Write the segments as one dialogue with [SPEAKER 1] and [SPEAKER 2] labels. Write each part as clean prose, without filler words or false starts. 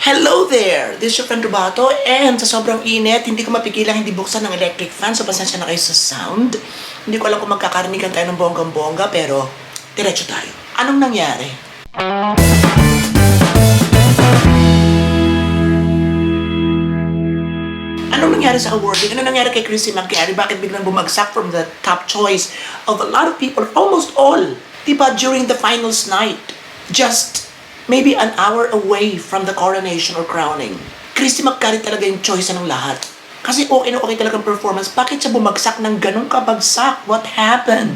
[SPEAKER 1] Hello there! This is your friend Rubato, and sa sobrang init, hindi ko mapigilang hindi buksan ng electric fan, so pasensya na kayo sa sound. Hindi ko alam kung magkakarinigan tayo ng bonggang-bongga, pero diretso tayo. Anong nangyari? Anong nangyari sa awarding? Anong nangyari kay Christy McGarry? Bakit biglang bumagsak from the top choice of a lot of people, almost all? Diba during the finals night? Just maybe an hour away from the coronation or crowning. Christy McGarry talaga yung choice ng lahat. Kasi okay na okay talagang performance. Bakit siya bumagsak ng ganong kabagsak? What happened?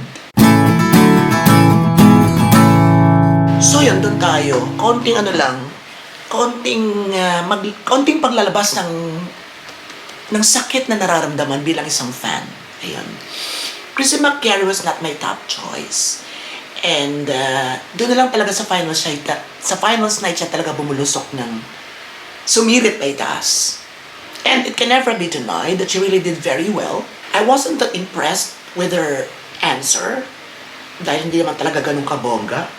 [SPEAKER 1] So yun, doon tayo. Konting konting paglalabas ng sakit na nararamdaman bilang isang fan. Ayun. Christy McGarry was not my top choice. And doon na lang talaga sa finals night siya talaga bumulusok ng sumirit na itaas. And it can never be denied that she really did very well. I wasn't that impressed with her answer dahil hindi naman talaga ganun kabongga,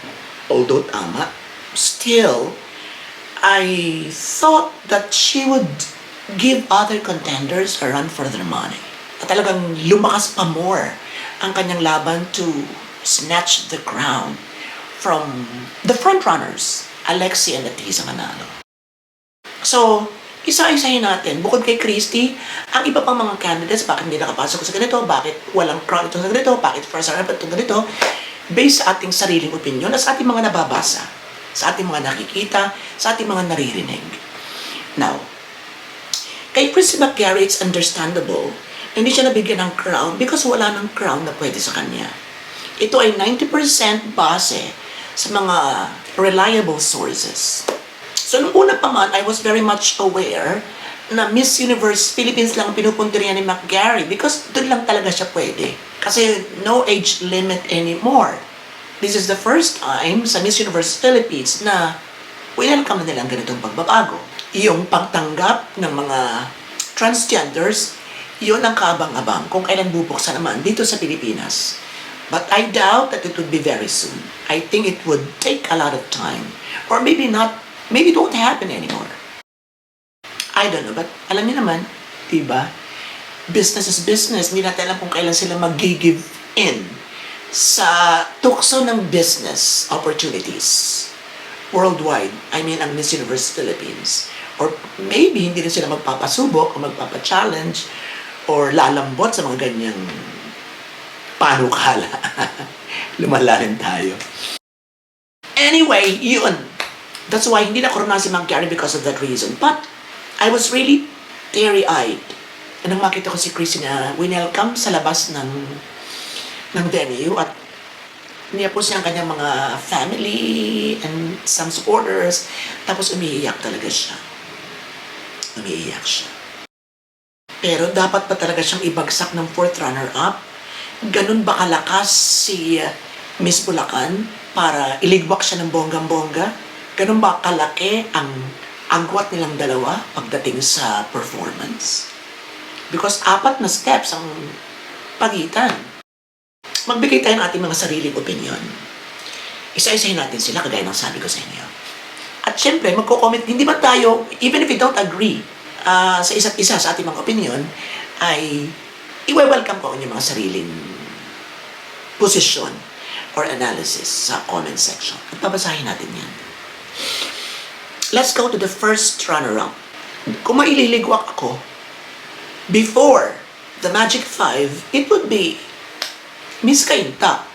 [SPEAKER 1] although tama. Still, I thought that she would give other contenders a run for their money. At talagang lumakas pa more ang kanyang laban to snatch the crown from the frontrunners, Alexi and Atisa Manalo. So, isa-isahin natin. Bukod kay Christy, ang iba pang mga candidates, bakit hindi nakapasok sa ganito, bakit walang crown ito sa ganito, bakit first runner ito ganito, based sa ating sariling opinion at sa ating mga nababasa, sa ating mga nakikita, sa ating mga naririnig. Now, kay Christy McGarry, it's understandable na hindi siya nabigyan ng crown because wala ng crown na pwede sa kanya. Ito ay 90% base sa mga reliable sources. So, nung una pa man, I was very much aware na Miss Universe Philippines lang pinupunterian ni McGarry because doon lang talaga siya pwede. Kasi no age limit anymore. This is the first time sa Miss Universe Philippines na welcome na nilang ganitong pagbabago. Yung pagtanggap ng mga transgenders, yun ang kaabang-abang kung kailan bubuksan naman dito sa Pilipinas. But I doubt that it would be very soon. I think it would take a lot of time. Or maybe not, maybe it won't happen anymore. I don't know, but alam niyo naman, diba? Business is business. Hindi natin alam kung kailan sila mag-give in sa tukso ng business opportunities worldwide. I mean, ang Miss Universe Philippines. Or maybe hindi rin sila magpapasubok o magpapa-challenge or lalambot sa mga ganyang panukala. Lumalalim tayo. Anyway, yun. That's why hindi na koronahan si McGarry because of that reason. But I was really teary-eyed. Nang makita ko si Christy na winelcome sa labas ng venue at niya po siya ang kanyang mga family and some supporters. Tapos umiiyak talaga siya. Umiiyak siya. Pero dapat pa talaga siyang ibagsak ng fourth runner-up? Ganun ba kalakas si Miss Bulacan para iligwak siya ng bonggang-bongga? Ganun ba kalaki ang agwat nilang dalawa pagdating sa performance? Because 4 na steps ang pagitan. Magbigay tayo ng ating mga sariling opinion. Isa-isahin natin sila kagaya ng sabi ko sa inyo. At syempre, magko-comment, hindi ba tayo, even if we don't agree sa isa't isa sa ating mga opinion, ay i-welcome ko ang inyong mga sariling posisyon or analysis sa comment section. At babasahin natin yan. Let's go to the first runner-up. Kung maililigwak ako, before the Magic 5, it would be Miss Cainta.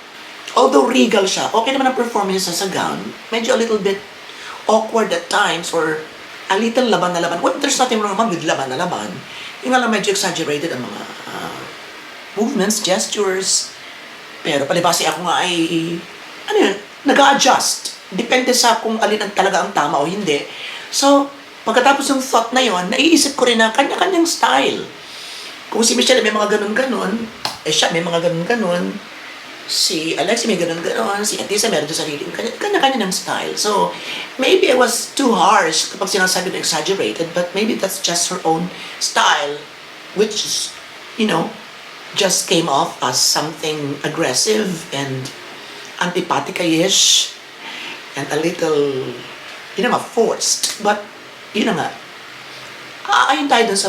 [SPEAKER 1] Although regal siya, okay naman ang performance sa gown. Medyo a little bit awkward at times or a little laban na laban. Well, there's nothing wrong with laban na laban. Yung nga lang medyo exaggerated ang mga movements, gestures. Pero palibasi ako nga ay, nag-a-adjust. Depende sa kung alin ang talaga ang tama o hindi. So, pagkatapos ng thought na yon, naiisip ko rin na kanya-kanyang style. Kung si Michelle may mga ganun-ganun, siya may mga ganun-ganun, si Alexi may ganun-ganun, si Atisa meron doon sariling, kanya-kanya ng style. So, maybe I was too harsh kapag sinasabi na exaggerated, but maybe that's just her own style, which is, just came off as something aggressive and antipathica-ish and a little, forced. But yun na nga, aayon tayo dun sa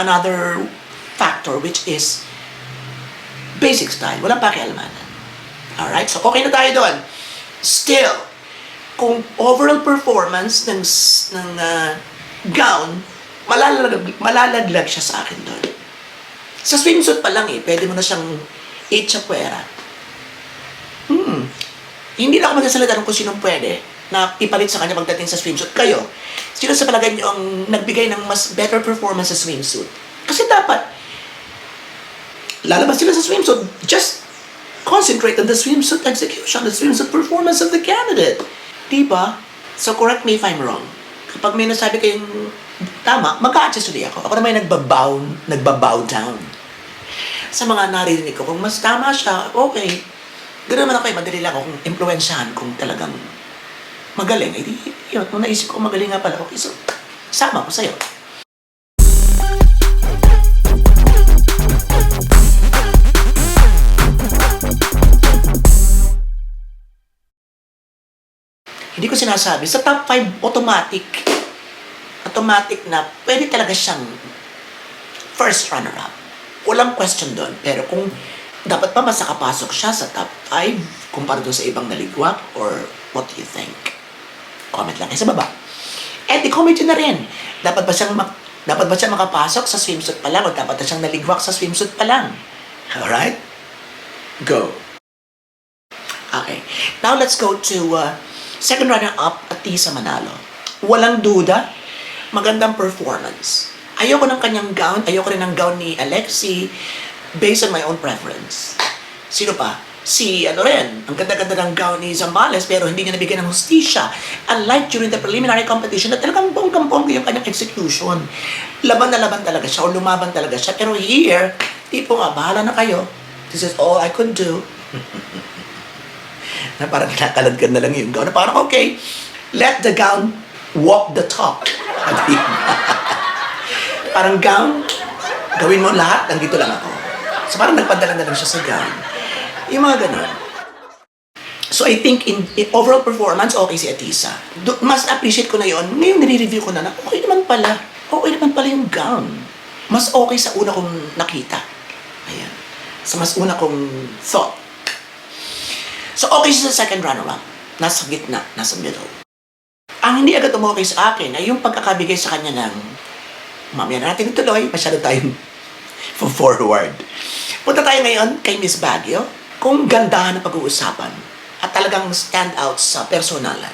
[SPEAKER 1] another factor which is basic style. Walang pakialamanan. Alright? So, okay na tayo doon. Still, kung overall performance ng gown, malalaglag siya sa akin doon. Sa swimsuit pa lang pwede mo na siyang i-chapuera. Hindi na ako magsasalita kung sinong pwede na ipalit sa kanya pagdating sa swimsuit. Kayo, sino sa palagay niyo ang nagbigay ng mas better performance sa swimsuit? Kasi dapat, lalabas sila sa swimsuit, just concentrate on the swimsuit execution, the swimsuit performance of the candidate. Diba? So correct me if I'm wrong. Kapag may nasabi kayong tama, mag-a-adjust ulit ako. Ako naman yung nagbabow down. Sa mga naririnig ko, kung mas tama siya, okay. Ganoon naman ako madali lang ako kung impluwensyahan kung talagang magaling. Eh di, yun, kung naisip ko magaling nga pala, okay, so, sama ko sa'yo. Hindi ko sinasabi, sa top 5, automatic na pwede talaga siyang first runner-up. Walang question doon. Pero kung dapat pa mas nakapasok siya sa top 5 kumpara doon sa ibang naligwak, or what do you think? Comment lang kayo sa baba. And i-comment yun na rin. Dapat ba siyang makapasok sa swimsuit pa lang, o dapat na siyang naligwak sa swimsuit pa lang? Alright? Go. Okay. Now let's go to second runner-up, Atisa Manalo. Walang duda, magandang performance. Ayoko ng kanyang gown, ayoko rin ng gown ni Alexi, based on my own preference. Sino pa? Ang ganda-ganda ng gown ni Zambales, pero hindi niya nabigyan ng hustisya. Unlike during the preliminary competition, na talagang bonggang-bongga yung kanyang execution. Laban na laban talaga siya, o lumaban talaga siya. Pero here, tipo nga, bahala na kayo. This is all I could do. Na parang kinakalad ka na lang yung gown. Na parang, okay, let the gown walk the talk. Parang gown, gawin mo lahat, nandito lang ako. So parang nagpadala na lang siya sa gown. Yung mga ganun. So I think in overall performance, okay si Atisa. Mas appreciate ko na yon. Ngayon nire-review ko na okay naman pala. Okay naman pala yung gown. Mas okay sa una kong nakita. Ayan. Sa mas una kong thought. So okay siya sa second runner-up. Nasa gitna, nasa middle. Ang hindi agad umokay sa akin ay yung pagkakabigay sa kanya ng mamaya na natin ituloy, masyado tayong forward. Punta tayo ngayon kay Miss Baguio, kung gandahan ang pag-uusapan at talagang stand out sa personalan.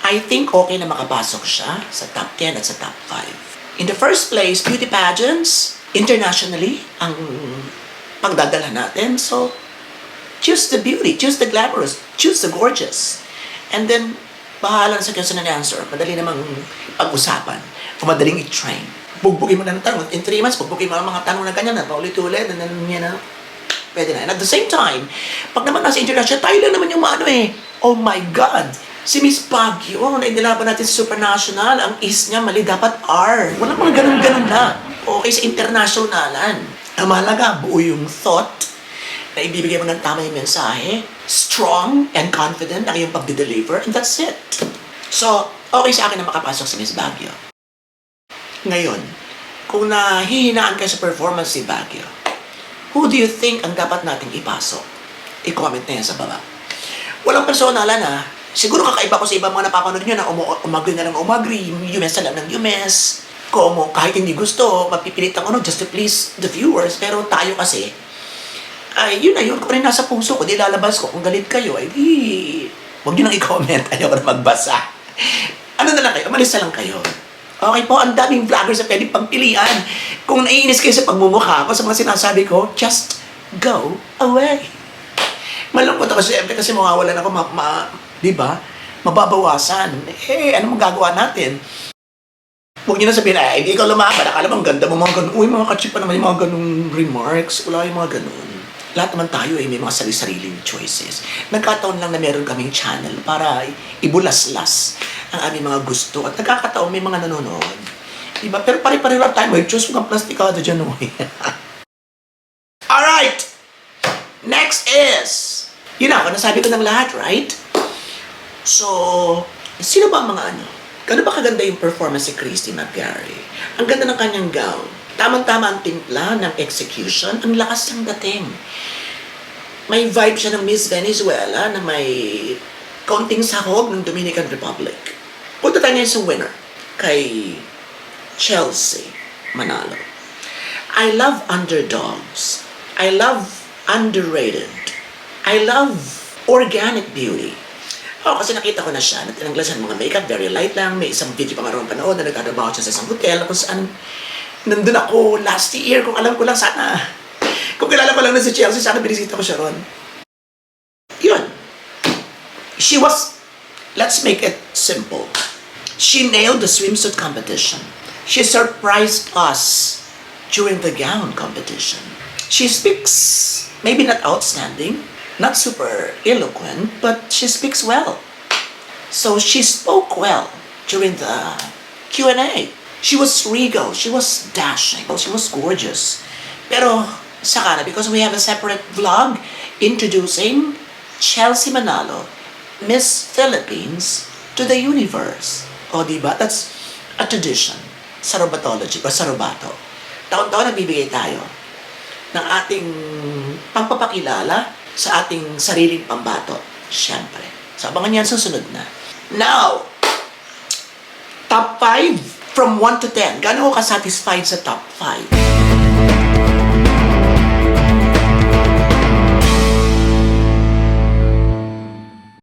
[SPEAKER 1] I think okay na makapasok siya sa top 10 at sa top 5. In the first place, beauty pageants, internationally, ang pagdadala natin. So, choose the beauty, choose the glamorous, choose the gorgeous. And then, bahala sa question and answer. Madali namang pag-usapan o madaling i-train. Bugbugin mo na ng tanong. In 3 months, bugbugin mo ang mga tanong na ganyan na paulit-ulit and then yan na. Pwede na. And at the same time, pag naman nasa international, tayo lang naman yung oh my God! Si Miss Baguio, na inilaban natin sa Supernational, ang is niya mali, dapat R. Walang mga ganun-ganun na. Okay sa internationalan. Ang mahalaga, buo yung thought na ibibigay mo ng tama yung mensahe. Strong and confident ang iyong pag-deliver, and that's it. So, okay sa akin na makapasok si Miss Baguio. Ngayon, kung nahihinaan ka sa performance si Baguio, who do you think ang dapat nating ipasok? I-comment na yan sa baba. Walang personalan ha. Siguro kakaiba ko sa ibang mga napapanood nyo na umagri na lang umagri, yumes na lang ng yumes. Como kahit hindi gusto, mapipilit ang just to please the viewers. Pero tayo kasi, ay yun na yun. Kung rin nasa puso ko, di lalabas ko. Kung galit kayo, ay di, huwag nyo nang i-comment. Ayaw ko na magbasa. Ano na lang kayo? Umalis na lang kayo. Okay po, ang daming vloggers na pwede pagpilian. Kung naiinis kayo sa pagmumukha ko, sa mga sinasabi ko, just go away. Malungkot ako siyempre kasi mawawalan ako, di ba? Mababawasan. Ano magagawa natin? Huwag nyo na sabihin, hindi ikaw lumaban. Akala mo, ang ganda mo, mga ganun. Uy, mga kachipa naman yung mga ganung remarks. Wala yung mga ganun. Lahat naman tayo may mga sarili-sariling choices. Nagkataon lang na meron kaming channel para ibulaslas ang aming mga gusto. At nagkakataon may mga nanonood. Diba? Pero pare-pare lang tayo. May choose kung plastikado dyan. Alright! Next is, yun ako, nasabi ko ng lahat, right? So, sino ba ang mga Gano'n ba kaganda yung performance si Christy McGarry? Ang ganda ng kanyang gown. Tamang-tama ang timpla ng execution. Ang lakas ng dating. May vibe siya ng Miss Venezuela na may kaunting sahog ng Dominican Republic. Punta tayo ngayon sa winner. Kay Chelsea Manalo. I love underdogs. I love underrated. I love organic beauty. Kasi nakita ko na siya, tinanggalan mga makeup, very light lang. May isang video pa nga roon panood na nagtatrabaho siya sa isang hotel kung saan nandun ako last year, kung alam ko lang sana. Kung kilala ko lang na si Chelsea, sana binisita ko siya ron. Yun. She was, let's make it simple. She nailed the swimsuit competition. She surprised us during the gown competition. She speaks, maybe not outstanding, not super eloquent, but she speaks well. So she spoke well during the Q&A. She was regal, she was dashing, she was gorgeous. Pero, saka na, because we have a separate vlog introducing Chelsea Manalo, Miss Philippines to the universe. O diba? That's a tradition sa Robatology o sa Robato. Taon-taon nagbibigay tayo ng ating pagpapakilala sa ating sariling pambato. Siyempre. So, abangan yan susunod na. Now, top 5 from 1 to 10. Gaano ko ka-satisfied sa top 5?